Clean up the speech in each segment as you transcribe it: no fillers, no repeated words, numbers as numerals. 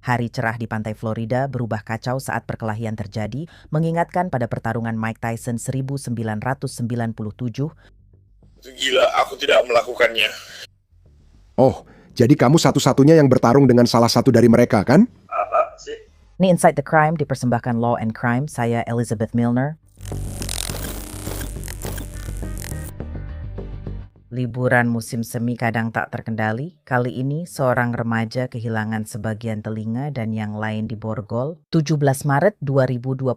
Hari cerah di pantai Florida berubah kacau saat perkelahian terjadi, mengingatkan pada pertarungan Mike Tyson 1997. Gila, aku tidak melakukannya. Oh, jadi kamu satu-satunya yang bertarung dengan salah satu dari mereka, kan? Apa sih? Ini Inside the Crime dipersembahkan Law and Crime, saya Elizabeth Milner. Liburan musim semi kadang tak terkendali. Kali ini seorang remaja kehilangan sebagian telinga dan yang lain di borgol. 17 Maret 2025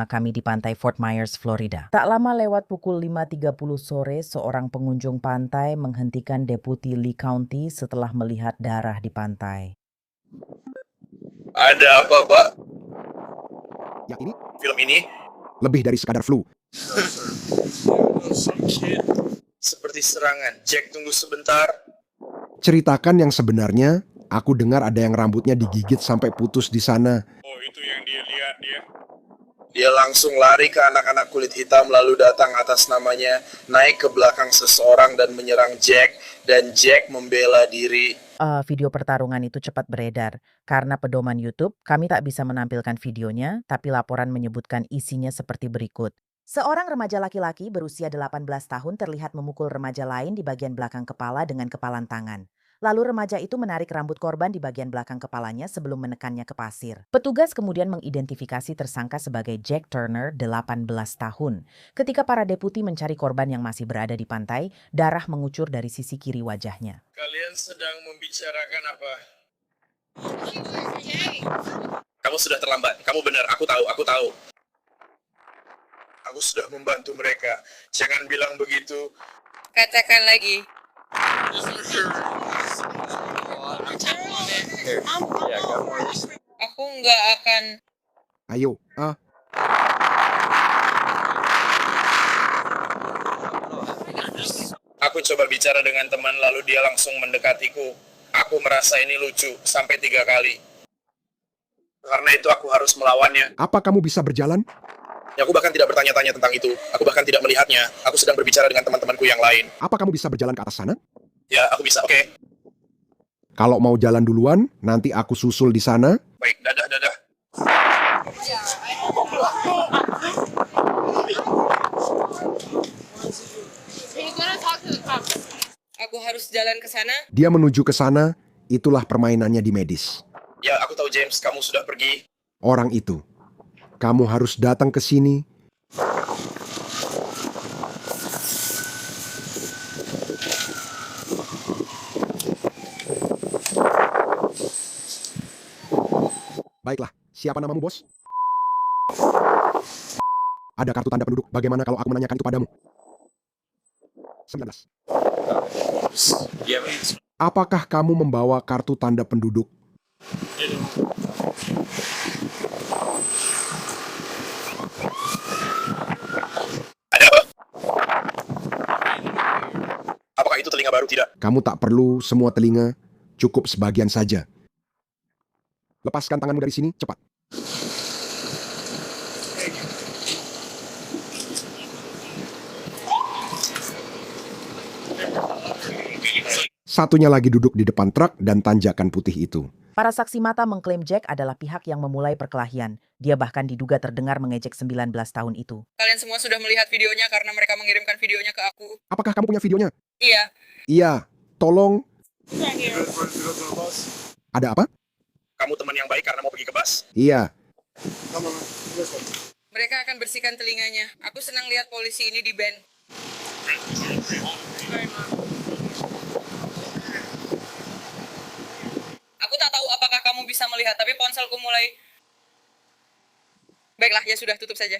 kami di pantai Fort Myers, Florida. Tak lama lewat pukul 5.30 sore, seorang pengunjung pantai menghentikan Deputi Lee County setelah melihat darah di pantai. Ada apa, Pak? Yang ini Film ini? lebih dari sekadar flu. Seperti serangan. Jack, tunggu sebentar. Ceritakan yang sebenarnya. Aku dengar ada yang rambutnya digigit sampai putus di sana. Oh, itu yang dia lihat, dia. Dia langsung lari ke anak-anak kulit hitam lalu datang atas namanya, naik ke belakang seseorang dan menyerang Jack, dan Jack membela diri. Video pertarungan itu cepat beredar. Karena pedoman YouTube, kami tak bisa menampilkan videonya, tapi laporan menyebutkan isinya seperti berikut. Seorang remaja laki-laki berusia 18 tahun terlihat memukul remaja lain di bagian belakang kepala dengan kepalan tangan. Lalu remaja itu menarik rambut korban di bagian belakang kepalanya sebelum menekannya ke pasir. Petugas kemudian mengidentifikasi tersangka sebagai Jack Turner, 18 tahun. Ketika para deputi mencari korban yang masih berada di pantai, darah mengucur dari sisi kiri wajahnya. Kalian sedang membicarakan apa? Kamu sudah terlambat. Kamu benar, aku tahu. Aku sudah membantu mereka. Jangan bilang begitu. Katakan lagi. Aku nggak akan. Ayo, Aku coba bicara dengan teman lalu dia langsung mendekatiku. Aku merasa ini lucu sampai 3 kali. Karena itu aku harus melawannya. apa kamu bisa berjalan? Ya, aku bahkan tidak bertanya-tanya tentang itu. Aku bahkan tidak melihatnya. Aku sedang berbicara dengan teman-temanku yang lain. Apa kamu bisa berjalan ke atas sana? Ya, aku bisa. Oke. Kalau mau jalan duluan, nanti aku susul di sana. Baik, dadah. Aku harus jalan ke sana. Dia menuju ke sana, itulah permainannya di medis. Ya, aku tahu James, kamu sudah pergi. Orang itu. Kamu harus datang ke sini. Baiklah, siapa namamu, bos? Ada kartu tanda penduduk. Bagaimana kalau aku menanyakan itu padamu? 19. Ya, Apakah kamu membawa kartu tanda penduduk? ada apa? Apakah itu telinga baru? Tidak. Kamu tak perlu semua telinga, cukup sebagian saja. Lepaskan tanganmu dari sini, cepat. Satunya lagi duduk di depan truk dan tanjakan putih itu. Para saksi mata mengklaim Jack adalah pihak yang memulai perkelahian. Dia bahkan diduga terdengar mengejek 19 tahun itu. Kalian semua sudah melihat videonya karena mereka mengirimkan videonya ke aku. Apakah kamu punya videonya? Iya. Iya, tolong. Ada apa? Kamu teman yang baik karena mau pergi ke bus. Iya, Mereka akan bersihkan telinganya. Aku senang lihat polisi ini di band. Aku tak tahu apakah kamu bisa melihat, tapi ponselku mulai. Baiklah, ya sudah, tutup saja.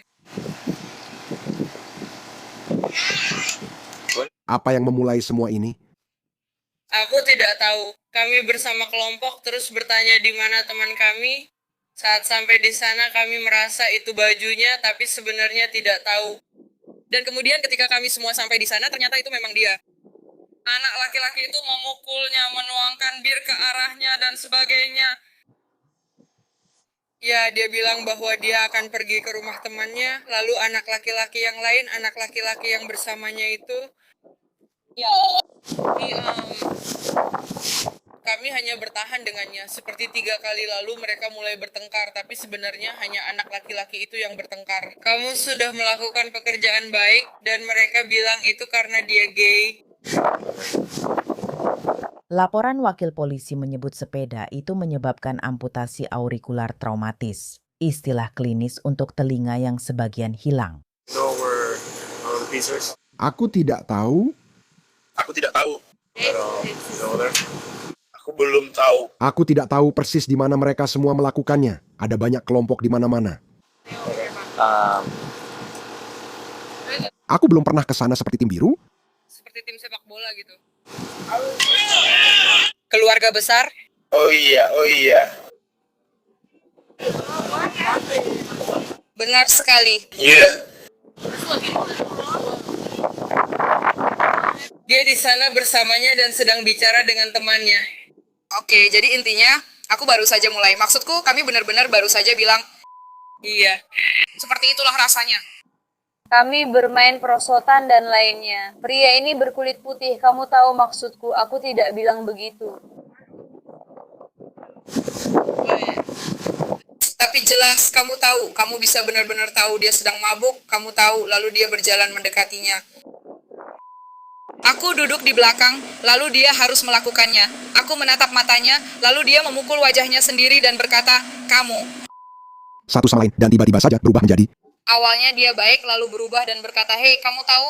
apa yang memulai semua ini? Aku tidak tahu. Kami bersama kelompok terus bertanya di mana teman kami. Saat sampai di sana kami merasa itu bajunya, tapi sebenarnya tidak tahu. Dan kemudian ketika kami semua sampai di sana, ternyata itu memang dia. Anak laki-laki itu memukulnya, menuangkan bir ke arahnya, dan sebagainya. Ya, dia bilang bahwa dia akan pergi ke rumah temannya, lalu anak laki-laki yang lain, anak laki-laki yang bersamanya itu, ya, Kami hanya bertahan dengannya. Seperti 3 kali lalu mereka mulai bertengkar, tapi sebenarnya hanya anak laki-laki itu yang bertengkar. Kamu sudah melakukan pekerjaan baik, dan mereka bilang itu karena dia gay. Laporan wakil polisi menyebut sepeda itu menyebabkan amputasi aurikular traumatis, istilah klinis untuk telinga yang sebagian hilang. Aku tidak tahu. Aku tidak tahu. Aku belum tahu. Aku tidak tahu persis di mana mereka semua melakukannya. Ada banyak kelompok di mana-mana. Aku belum pernah ke sana seperti tim biru. Seperti tim sepak bola gitu. Keluarga besar? Oh iya. Benar sekali. Iya. Dia di sana bersamanya dan sedang bicara dengan temannya. Oke, jadi intinya aku baru saja mulai. Maksudku, kami benar-benar baru saja bilang, Iya. seperti itulah rasanya. Kami bermain perosotan dan lainnya. Pria ini berkulit putih, kamu tahu maksudku, aku tidak bilang begitu. Tapi jelas, kamu tahu, kamu bisa benar-benar tahu dia sedang mabuk, kamu tahu, lalu dia berjalan mendekatinya. Aku duduk di belakang, lalu dia harus melakukannya. Aku menatap matanya, lalu dia memukul wajahnya sendiri dan berkata, kamu. Satu sama lain dan tiba-tiba saja berubah menjadi. Awalnya dia baik, lalu berubah dan berkata, hei, kamu tahu?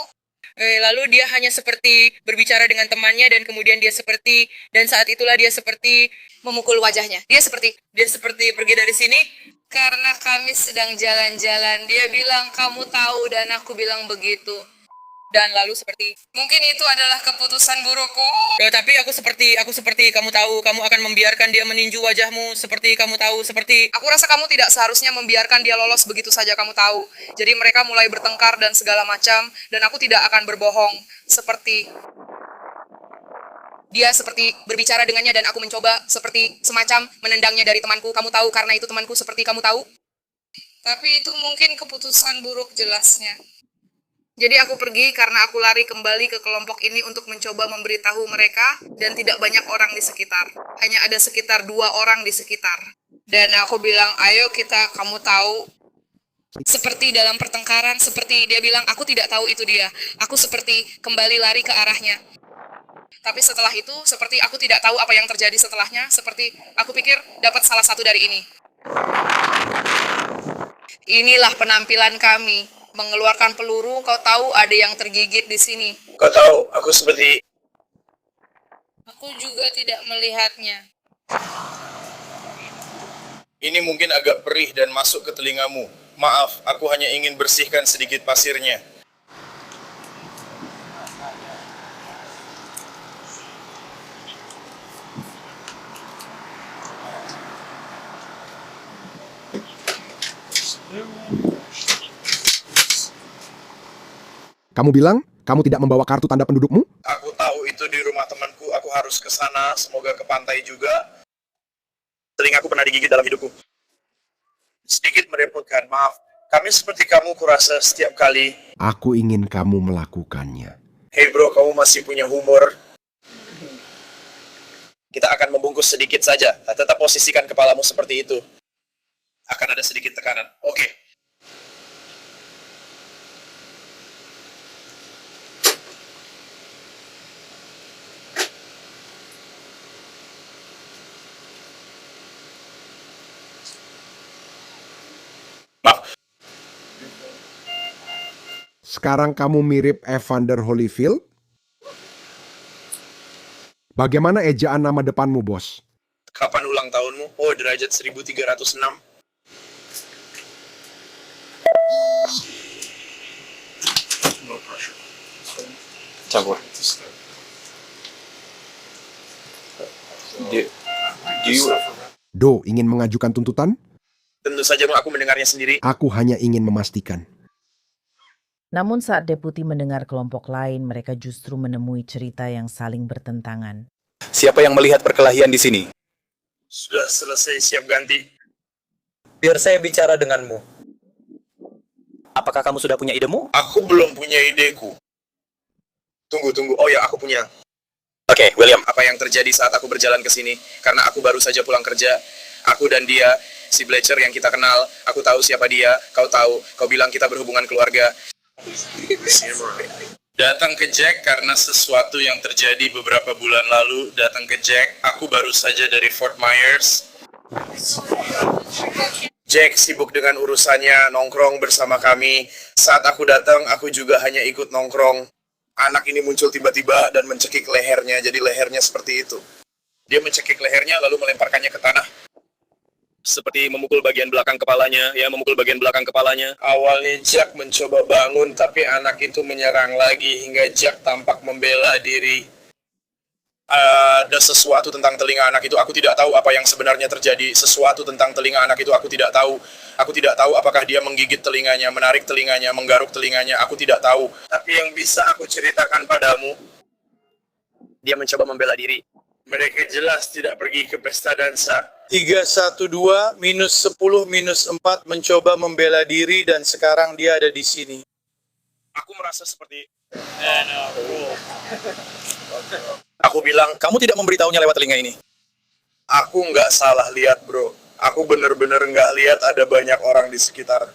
Lalu dia hanya seperti berbicara dengan temannya dan kemudian dia seperti, dan saat itulah dia seperti Memukul wajahnya. Dia seperti, pergi dari sini. karena kami sedang jalan-jalan. Dia bilang, kamu tahu, dan aku bilang begitu. Dan lalu seperti, Mungkin itu adalah keputusan burukku. tapi aku seperti kamu tahu, kamu akan membiarkan dia meninju wajahmu seperti kamu tahu, seperti Aku rasa kamu tidak seharusnya membiarkan dia lolos begitu saja, kamu tahu. Jadi mereka mulai bertengkar dan segala macam, dan aku tidak akan berbohong. Dia seperti berbicara dengannya dan aku mencoba seperti semacam menendangnya dari temanku, kamu tahu, karena itu temanku seperti kamu tahu. Tapi itu mungkin keputusan buruk jelasnya. Jadi aku pergi karena aku lari kembali ke kelompok ini untuk mencoba memberitahu mereka dan tidak banyak orang di sekitar. Hanya ada sekitar 2 orang di sekitar. Dan aku bilang, ayo kita, kamu tahu. Seperti dalam pertengkaran, seperti dia bilang, aku tidak tahu itu dia. Aku seperti kembali lari ke arahnya. Tapi setelah itu, seperti aku tidak tahu apa yang terjadi setelahnya, seperti aku pikir dapat salah satu dari ini. Inilah penampilan kami. Mengeluarkan peluru, kau tahu ada yang tergigit di sini. Kau tahu, aku seperti... Aku juga tidak melihatnya. Ini mungkin agak perih dan masuk ke telingamu. Maaf, aku hanya ingin bersihkan sedikit pasirnya. Kamu bilang kamu tidak membawa kartu tanda pendudukmu? Aku tahu itu di rumah temanku, aku harus ke sana, semoga ke pantai juga. Telingaku pernah digigit dalam hidupku. Sedikit merepotkan, maaf. Kami seperti kamu kurasa setiap kali. Aku ingin kamu melakukannya. Hey bro, kamu masih punya humor. Kita akan membungkus sedikit saja. Tetap posisikan kepalamu seperti itu. Akan ada sedikit tekanan. Oke. Maaf. Sekarang kamu mirip Evander Holyfield? Bagaimana ejaan nama depanmu, bos? Kapan ulang tahunmu? Oh, derajat 1306. Campur. Do you Do ingin mengajukan tuntutan? Tentu saja aku mendengarnya sendiri. Aku hanya ingin memastikan. Namun saat deputi mendengar kelompok lain, mereka justru menemui cerita yang saling bertentangan. Siapa yang melihat perkelahian di sini? Sudah selesai, siap ganti. Biar saya bicara denganmu. Apakah kamu sudah punya idemu? Aku belum punya ideku. Tunggu. Oh ya, aku punya. Oke, William. Apa yang terjadi saat aku berjalan ke sini? Karena aku baru saja pulang kerja. Aku dan dia, si Bleacher yang kita kenal, aku tahu siapa dia, kau tahu, kau bilang kita berhubungan keluarga. Datang ke Jack karena sesuatu yang terjadi beberapa bulan lalu. Datang ke Jack, aku baru saja dari Fort Myers. Jack sibuk dengan urusannya, nongkrong bersama kami. Saat aku datang, aku juga hanya ikut nongkrong. Anak ini muncul tiba-tiba dan mencekik lehernya, jadi lehernya seperti itu. Dia mencekik lehernya lalu melemparkannya ke tanah. Seperti memukul bagian belakang kepalanya, memukul bagian belakang kepalanya. Awalnya Jack mencoba bangun, tapi anak itu menyerang lagi hingga Jack tampak membela diri. Ada sesuatu tentang telinga anak itu, aku tidak tahu apa yang sebenarnya terjadi. Sesuatu tentang telinga anak itu, aku tidak tahu. Aku tidak tahu apakah dia menggigit telinganya, menarik telinganya, menggaruk telinganya, aku tidak tahu. Tapi yang bisa aku ceritakan padamu, dia mencoba membela diri. Mereka jelas tidak pergi ke pesta dansa. 312 minus 10 minus 4 mencoba membela diri dan sekarang dia ada di sini. Aku merasa seperti... Aku bilang, Kamu tidak memberitahunya lewat telinga ini. aku nggak salah lihat bro. Aku bener-bener nggak lihat ada banyak orang di sekitar.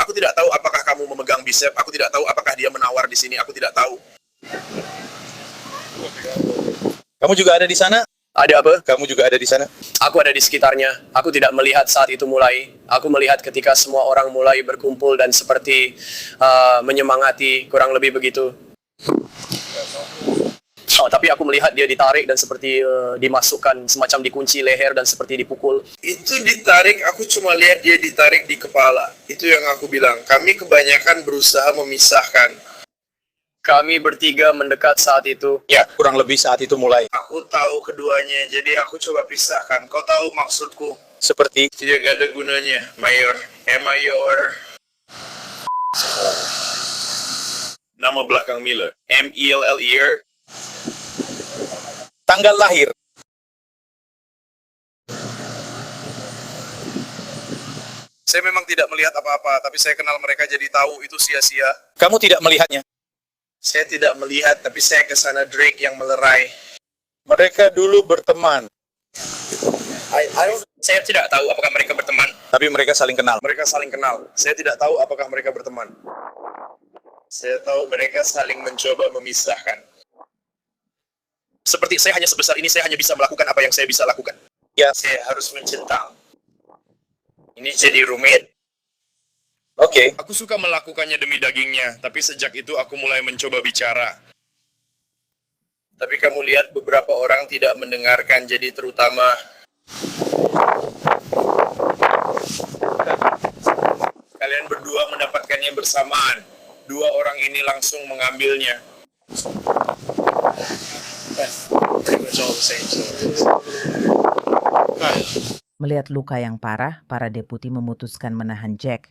Aku tidak tahu apakah kamu memegang bisep. Aku tidak tahu apakah dia menawar di sini. Aku tidak tahu. Kamu juga ada di sana? Ada apa? Kamu juga ada di sana? Aku ada di sekitarnya. Aku tidak melihat saat itu mulai. Aku melihat ketika semua orang mulai berkumpul dan seperti menyemangati, kurang lebih begitu. Tapi aku melihat dia ditarik dan seperti dimasukkan, semacam dikunci leher dan seperti dipukul. Itu ditarik, aku cuma lihat dia ditarik di kepala. Itu yang aku bilang. Kami kebanyakan berusaha memisahkan. Kami bertiga mendekat saat itu. Ya, kurang lebih saat itu mulai. Aku tahu keduanya, jadi aku coba pisahkan. Kau tahu maksudku? Seperti Tidak ada gunanya, Mayor. Mayor. Nama belakang Miller. M-E-L-L-E-R. tanggal lahir. Saya memang tidak melihat apa-apa, tapi saya kenal mereka jadi tahu itu sia-sia. Kamu tidak melihatnya. Saya tidak melihat, tapi saya ke sana Drake yang melerai. Mereka dulu berteman. Saya tidak tahu apakah mereka berteman. Tapi mereka saling kenal. Mereka saling kenal. Saya tidak tahu apakah mereka berteman. Saya tahu mereka saling mencoba memisahkan. Seperti saya hanya sebesar ini, saya hanya bisa melakukan apa yang saya bisa lakukan. Ya. Saya harus mencentang. Ini jadi rumit. Oke. Aku suka melakukannya demi dagingnya, tapi sejak itu aku mulai mencoba bicara. Tapi kamu lihat beberapa orang tidak mendengarkan, jadi terutama... Kalian berdua mendapatkannya bersamaan. Dua orang ini langsung mengambilnya. Melihat luka yang parah, para deputi memutuskan menahan Jack.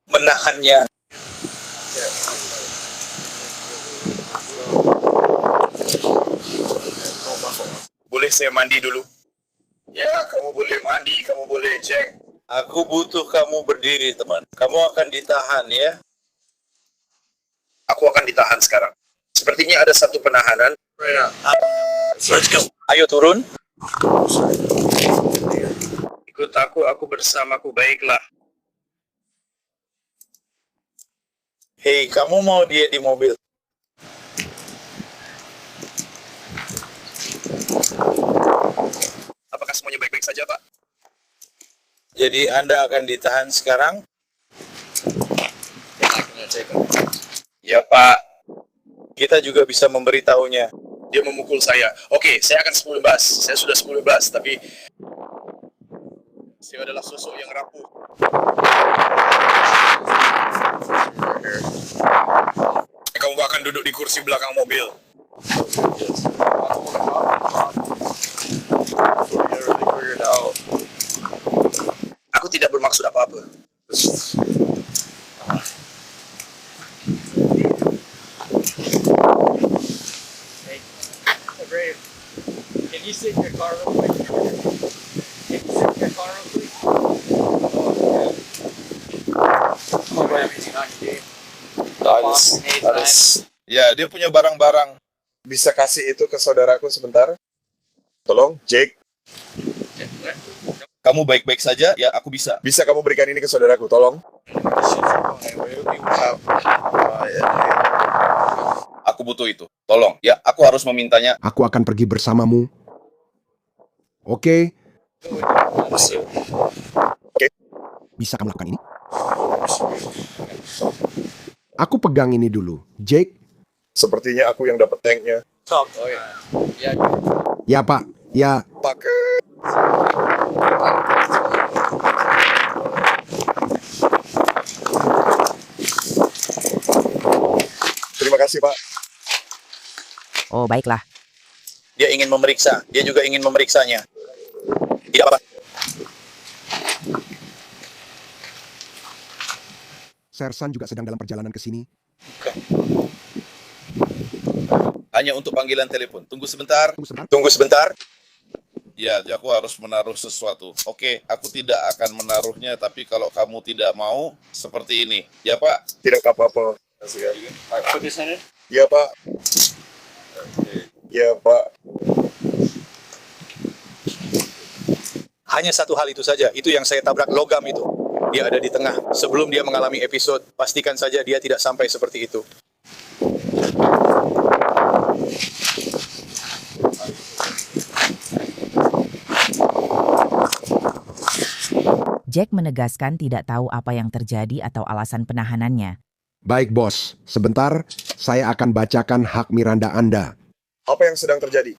Menahannya. Boleh saya mandi dulu? Ya, kamu boleh mandi, kamu boleh cek. Aku butuh kamu berdiri, teman. Kamu akan ditahan, ya. Aku akan ditahan sekarang. Sepertinya ada satu penahanan. Let's go. Ayo turun. Ikut aku bersamaku, baiklah. Hei, kamu mau dia di mobil? Apakah semuanya baik-baik saja, Pak? Jadi Anda akan ditahan sekarang? Ya, Pak. Kita juga bisa memberitahunya. Dia memukul saya. Oke, saya akan 10 bebas. Saya sudah 10 bebas, tapi... saya adalah sosok yang rapuh. Kamu akan duduk di kursi belakang mobil. Aku tidak bermaksud apa-apa. Can you sit in your car real quick? Can you sit in your car real quick? Ya, dia punya barang-barang. bisa kasih itu ke saudaraku sebentar? Tolong, Jake. Kamu baik-baik saja, ya aku bisa. Bisa kamu berikan ini ke saudaraku, tolong? Aku butuh itu. Tolong, ya aku harus memintanya. Aku akan pergi bersamamu. Oke? Bisa kamu lakukan ini? Aku pegang ini dulu. Jake? Sepertinya aku yang dapat tanknya. Ya, Pak. Ya. Pakai. Terima kasih, Pak. Oh, baiklah. Dia ingin memeriksa. Dia juga ingin memeriksanya. Tidak apa. Sersan juga sedang dalam perjalanan ke sini. Hanya untuk panggilan telepon. Tunggu sebentar. Tunggu sebentar. Ya, aku harus menaruh sesuatu. Oke, aku tidak akan menaruhnya, tapi kalau kamu tidak mau, seperti ini. Ya, Pak? Tidak apa-apa. Ya, Pak. Ya, Pak. Hanya satu hal itu saja. Itu yang saya tabrak, logam itu. Dia ada di tengah. Sebelum dia mengalami episode, pastikan saja dia tidak sampai seperti itu. Jack menegaskan tidak tahu apa yang terjadi atau alasan penahanannya. Baik, Bos. Sebentar, saya akan bacakan hak Miranda Anda. Apa yang sedang terjadi?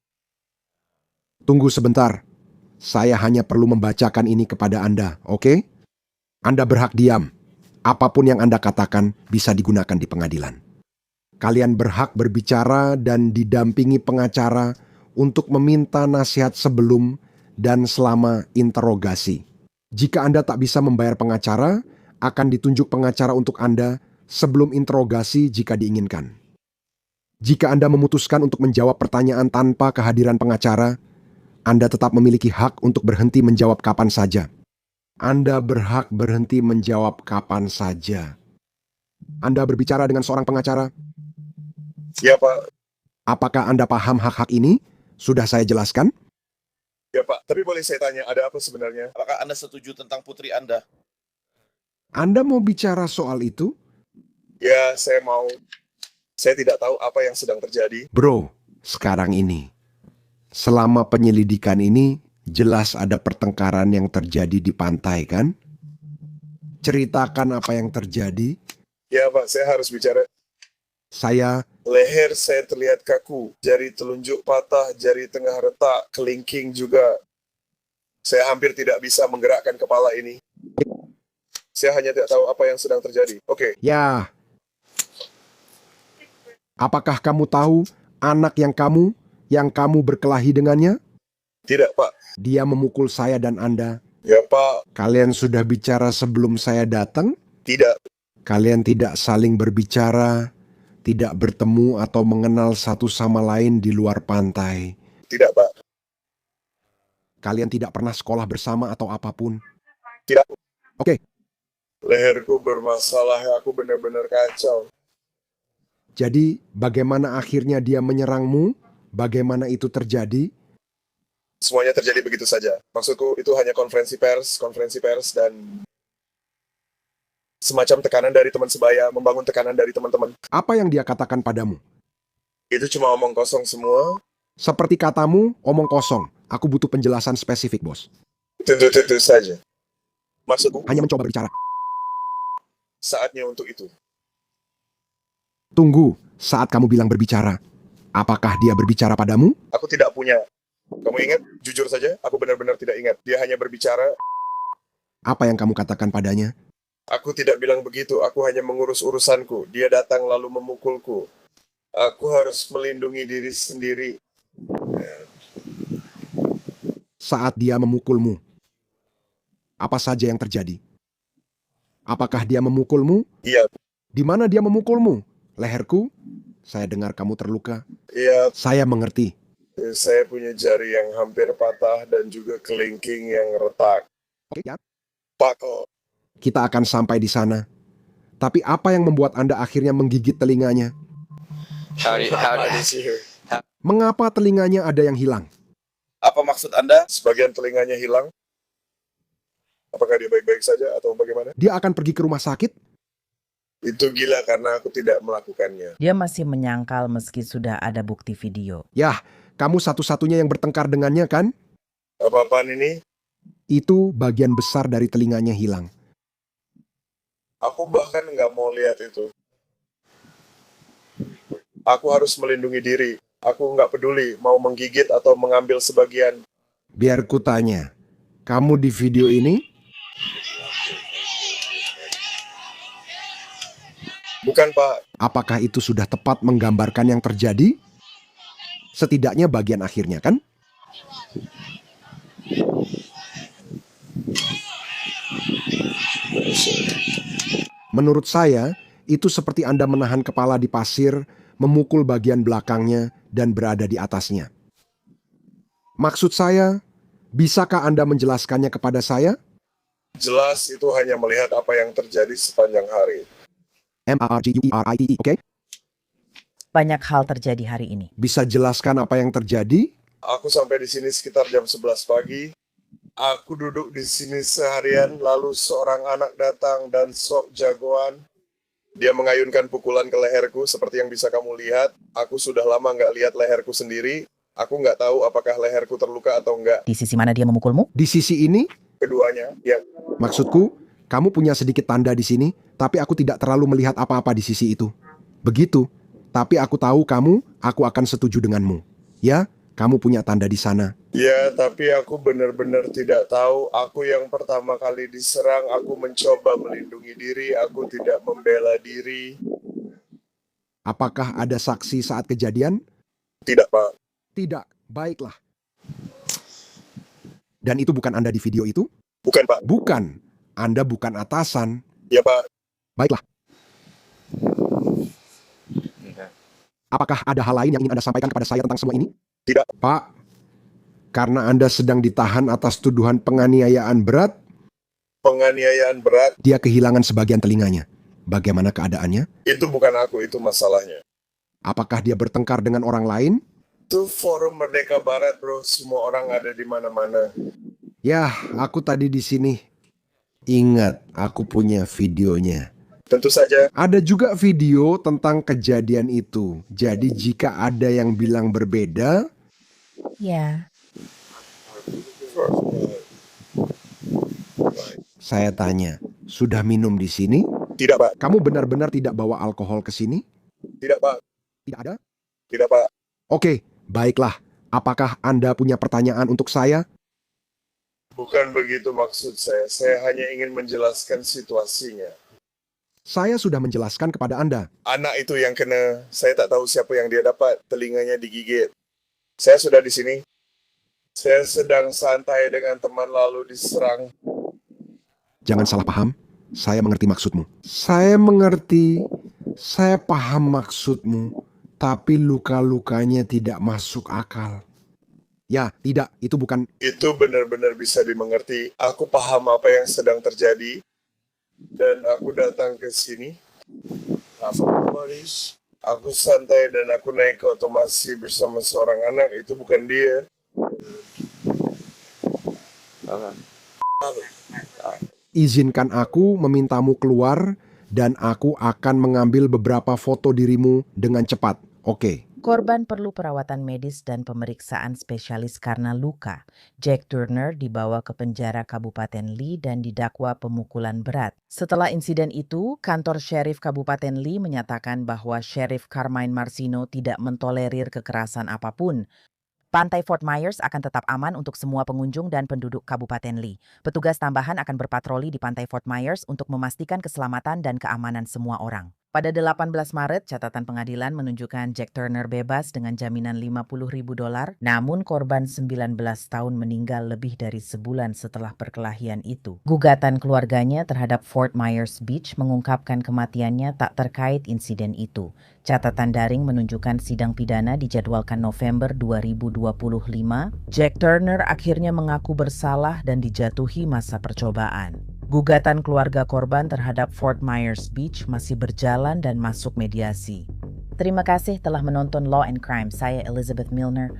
Tunggu sebentar. Saya hanya perlu membacakan ini kepada Anda, oke? Anda berhak diam. Apapun yang Anda katakan bisa digunakan di pengadilan. Kalian berhak berbicara dan didampingi pengacara untuk meminta nasihat sebelum dan selama interogasi. Jika Anda tak bisa membayar pengacara, akan ditunjuk pengacara untuk Anda sebelum interogasi jika diinginkan. Jika Anda memutuskan untuk menjawab pertanyaan tanpa kehadiran pengacara, Anda tetap memiliki hak untuk berhenti menjawab kapan saja. Anda berhak berhenti menjawab kapan saja. Anda berbicara dengan seorang pengacara? Ya, Pak. Apakah Anda paham hak-hak ini? Sudah saya jelaskan? Ya, Pak. Tapi boleh saya tanya, ada apa sebenarnya? Apakah Anda setuju tentang putri Anda? Anda mau bicara soal itu? Ya, saya mau. Saya tidak tahu apa yang sedang terjadi. Bro, sekarang ini. Selama penyelidikan ini, jelas ada pertengkaran yang terjadi di pantai, kan? Ceritakan apa yang terjadi. Ya, Pak, saya harus bicara. Leher saya terlihat kaku, jari telunjuk patah, jari tengah retak, kelingking juga. Saya hampir tidak bisa menggerakkan kepala ini. Saya hanya tidak tahu apa yang sedang terjadi. Oke. Ya. Apakah kamu tahu anak yang kamu berkelahi dengannya? Tidak, Pak. Dia memukul saya dan Anda. Ya, Pak. Kalian sudah bicara sebelum saya datang? Tidak. Kalian tidak saling berbicara, tidak bertemu atau mengenal satu sama lain di luar pantai? Tidak, Pak. Kalian tidak pernah sekolah bersama atau apapun? Tidak. Oke. Leherku bermasalah, aku benar-benar kacau. Jadi, bagaimana akhirnya dia menyerangmu? Bagaimana itu terjadi? Semuanya terjadi begitu saja. Maksudku, itu hanya konferensi pers, dan semacam tekanan dari teman sebaya, membangun tekanan dari teman-teman. Apa yang dia katakan padamu? Itu cuma omong kosong semua. Seperti katamu, omong kosong. Aku butuh penjelasan spesifik, Bos. Tentu saja. Maksudku? Hanya mencoba berbicara. Saatnya untuk itu. Tunggu, saat kamu bilang berbicara, apakah dia berbicara padamu? Aku tidak punya. Kamu ingat? Jujur saja, aku benar-benar tidak ingat. Dia hanya berbicara. Apa yang kamu katakan padanya? Aku tidak bilang begitu, aku hanya mengurus urusanku. Dia datang lalu memukulku. Aku harus melindungi diri sendiri. Saat dia memukulmu, apa saja yang terjadi? Apakah dia memukulmu? Iya. Di mana dia memukulmu? Leherku? Saya dengar kamu terluka. Iya. Saya mengerti. Saya punya jari yang hampir patah dan juga kelingking yang retak. Oke, ya. Pak, kita akan sampai di sana. Tapi apa yang membuat Anda akhirnya menggigit telinganya? Mengapa telinganya ada yang hilang? Apa maksud Anda? Sebagian telinganya hilang. Apakah dia baik-baik saja atau bagaimana? Dia akan pergi ke rumah sakit? Itu gila karena aku tidak melakukannya. Dia masih menyangkal meski sudah ada bukti video. Yah, kamu satu-satunya yang bertengkar dengannya kan? Apa-apaan ini? Itu bagian besar dari telinganya hilang. Aku bahkan nggak mau lihat itu. Aku harus melindungi diri. Aku nggak peduli mau menggigit atau mengambil sebagian. Biar ku tanya, kamu di video ini? Bukan, Pak. Apakah itu sudah tepat menggambarkan yang terjadi? Setidaknya bagian akhirnya kan? Menurut saya, itu seperti Anda menahan kepala di pasir, memukul bagian belakangnya, dan berada di atasnya. Maksud saya, bisakah Anda menjelaskannya kepada saya? Jelas itu hanya melihat apa yang terjadi sepanjang hari. M-A-R-G-U-E-R-I-T-E, oke? Banyak hal terjadi hari ini. Bisa jelaskan apa yang terjadi? Aku sampai di sini sekitar jam 11 pagi. Aku duduk di sini seharian, lalu seorang anak datang dan sok jagoan. Dia mengayunkan pukulan ke leherku seperti yang bisa kamu lihat. Aku sudah lama nggak lihat leherku sendiri. Aku nggak tahu apakah leherku terluka atau enggak. Di sisi mana dia memukulmu? Di sisi ini? Keduanya, ya. Maksudku, kamu punya sedikit tanda di sini, tapi aku tidak terlalu melihat apa-apa di sisi itu. Begitu. Tapi aku tahu aku akan setuju denganmu. Ya, kamu punya tanda di sana. Ya, tapi aku benar-benar tidak tahu. Aku yang pertama kali diserang, aku mencoba melindungi diri, aku tidak membela diri. Apakah ada saksi saat kejadian? Tidak, Pak. Tidak, baiklah. Dan itu bukan Anda di video itu? Bukan, Pak. Bukan. Anda bukan atasan. Ya, Pak. Baiklah. Apakah ada hal lain yang ingin Anda sampaikan kepada saya tentang semua ini? Tidak. Pak, karena Anda sedang ditahan atas tuduhan penganiayaan berat, Penganiayaan berat, dia kehilangan sebagian telinganya. Bagaimana keadaannya? itu bukan aku, itu masalahnya. Apakah dia bertengkar dengan orang lain? Itu Forum Merdeka Barat, bro. Semua orang ada di mana-mana. Ya, aku tadi di sini. Ingat, aku punya videonya. Tentu saja. Ada juga video tentang kejadian itu. Jadi jika ada yang bilang berbeda, Ya. saya tanya, sudah minum di sini? Tidak, Pak. Kamu benar-benar tidak bawa alkohol ke sini? Tidak, Pak. Tidak ada? Tidak, Pak. Oke, baiklah. Apakah Anda punya pertanyaan untuk saya? Bukan begitu maksud saya. Saya hanya ingin menjelaskan situasinya. Saya sudah menjelaskan kepada Anda. Anak itu yang kena, saya tak tahu siapa yang dia dapat, telinganya digigit. Saya sudah di sini. Saya sedang santai dengan teman lalu diserang. Jangan salah paham. Saya mengerti maksudmu. Saya mengerti. Saya paham maksudmu. Tapi luka-lukanya tidak masuk akal. Ya, tidak. Itu bukan... Itu benar-benar bisa dimengerti. Aku paham apa yang sedang terjadi. Dan aku datang ke sini. Aku santai dan aku naik ke otomasi bersama seorang anak. Itu bukan dia. Izinkan aku memintamu keluar dan aku akan mengambil beberapa foto dirimu dengan cepat. Oke. Korban perlu perawatan medis dan pemeriksaan spesialis karena luka. Jack Turner dibawa ke penjara Kabupaten Lee dan didakwa pemukulan berat. Setelah insiden itu, kantor Sheriff Kabupaten Lee menyatakan bahwa Sheriff Carmine Marcino tidak mentolerir kekerasan apapun. Pantai Fort Myers akan tetap aman untuk semua pengunjung dan penduduk Kabupaten Lee. Petugas tambahan akan berpatroli di Pantai Fort Myers untuk memastikan keselamatan dan keamanan semua orang. Pada 18 Maret, catatan pengadilan menunjukkan Jack Turner bebas dengan jaminan $50.000, namun korban 19 tahun meninggal lebih dari sebulan setelah perkelahian itu. Gugatan keluarganya terhadap Fort Myers Beach mengungkapkan kematiannya tak terkait insiden itu. Catatan daring menunjukkan sidang pidana dijadwalkan November 2025. Jack Turner akhirnya mengaku bersalah dan dijatuhi masa percobaan. Gugatan keluarga korban terhadap Fort Myers Beach masih berjalan dan masuk mediasi. Terima kasih telah menonton Law and Crime. Saya Elizabeth Milner.